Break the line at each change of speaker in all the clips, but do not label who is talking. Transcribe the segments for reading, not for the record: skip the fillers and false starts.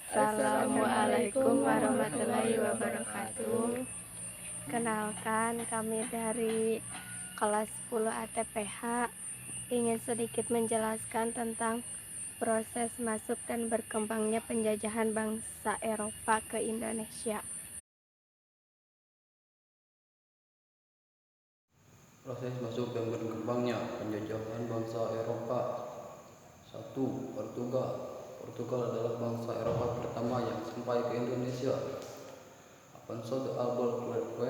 Assalamualaikum warahmatullahi wabarakatuh. Kenalkan, kami dari kelas 10 ATPH ingin sedikit menjelaskan tentang proses masuk dan berkembangnya penjajahan bangsa Eropa ke Indonesia.
Proses masuk dan berkembangnya penjajahan bangsa Eropa. 1. Portugal. Portugal adalah bangsa Eropa pertama yang sampai ke Indonesia. Afonso de Albuquerque,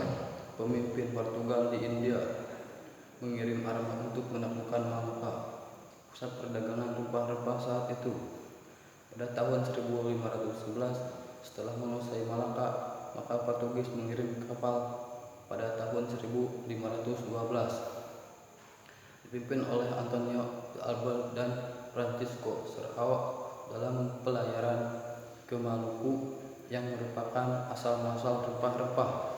pemimpin Portugal di India, mengirim armada untuk menaklukkan Malaka, pusat perdagangan rempah-rempah saat itu. Pada tahun 1511, setelah menguasai Malaka, maka Portugis mengirim kapal pada tahun 1512, dipimpin oleh Antonio de Alba dan Francisco Serrao dalam pelayaran ke Maluku yang merupakan asal-muasal rempah-rempah.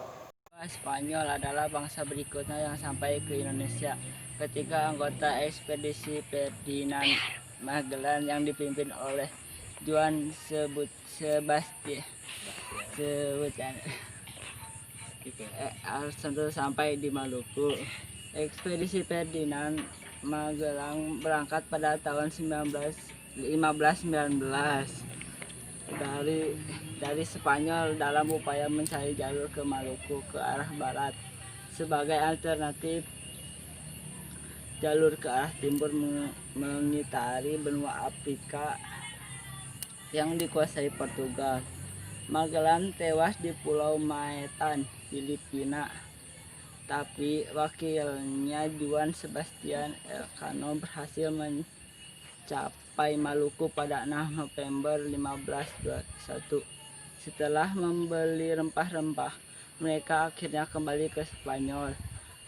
Spanyol adalah bangsa berikutnya yang sampai ke Indonesia ketika anggota ekspedisi Ferdinand Magellan yang dipimpin oleh Juan Sebastian sampai di Maluku. Ekspedisi Ferdinand Magellan berangkat pada tahun 1519 dari Spanyol dalam upaya mencari jalur ke Maluku ke arah barat. Sebagai alternatif, jalur ke arah timur mengitari benua Afrika yang dikuasai Portugal. Magellan tewas di Pulau Maetan, Filipina. Tapi wakilnya Juan Sebastian Elcano berhasil mencapai Maluku pada 6 November 1521. Setelah membeli rempah-rempah, mereka akhirnya kembali ke Spanyol.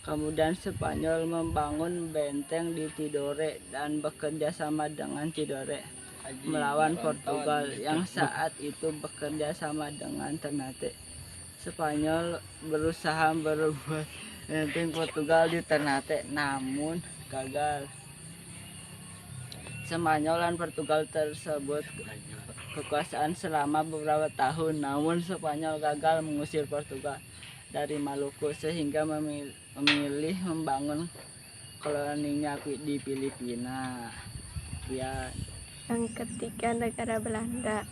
Kemudian Spanyol membangun benteng di Tidore dan bekerja sama dengan Tidore melawan Portugal yang saat itu bekerja sama dengan Ternate. Spanyol berusaha merebut benteng Portugal di Ternate, namun gagal. Spanyol dan Portugal tersebut kekuasaan selama beberapa tahun, namun Spanyol gagal mengusir Portugal dari Maluku sehingga memilih membangun koloninya di Filipina.
Yang ketiga, negara Belanda.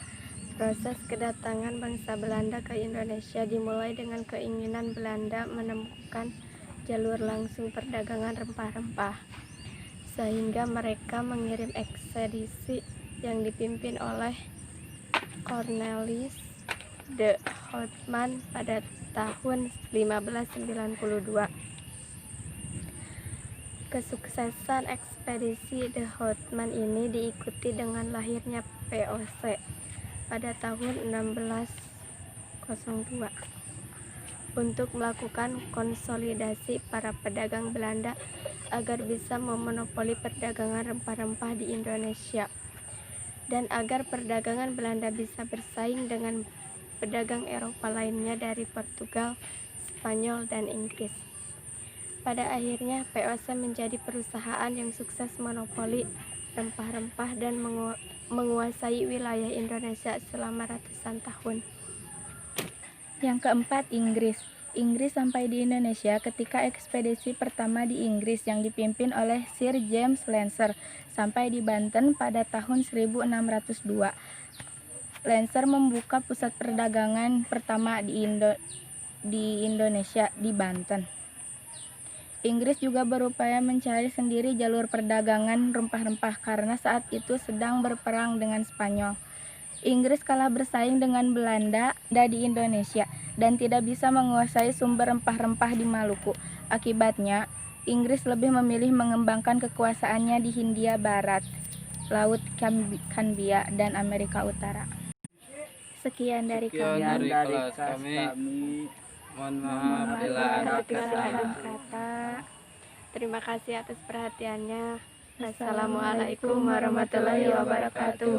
Proses kedatangan bangsa Belanda ke Indonesia dimulai dengan keinginan Belanda menemukan jalur langsung perdagangan rempah-rempah, sehingga mereka mengirim ekspedisi yang dipimpin oleh Cornelis de Houtman pada tahun 1592. Kesuksesan ekspedisi de Houtman ini diikuti dengan lahirnya VOC pada tahun 1602 untuk melakukan konsolidasi para pedagang Belanda agar bisa memonopoli perdagangan rempah-rempah di Indonesia dan agar perdagangan Belanda bisa bersaing dengan pedagang Eropa lainnya dari Portugal, Spanyol, dan Inggris. Pada akhirnya VOC menjadi perusahaan yang sukses monopoli rempah-rempah dan menguasai wilayah Indonesia selama ratusan tahun.
Yang keempat, Inggris. Inggris sampai di Indonesia ketika ekspedisi pertama di Inggris yang dipimpin oleh Sir James Lancer sampai di Banten pada tahun 1602. Lancer membuka pusat perdagangan pertama di Indonesia di Banten. Inggris juga berupaya mencari sendiri jalur perdagangan rempah-rempah karena saat itu sedang berperang dengan Spanyol. Inggris kalah bersaing dengan Belanda di Indonesia dan tidak bisa menguasai sumber rempah-rempah di Maluku. Akibatnya, Inggris lebih memilih mengembangkan kekuasaannya di Hindia Barat, Laut Kanbia, dan Amerika Utara.
Sekian dari kami.
kelas kami. Mohon maaf bila ada kesalahan
kata. Terima kasih atas perhatiannya. Wassalamualaikum warahmatullahi wabarakatuh.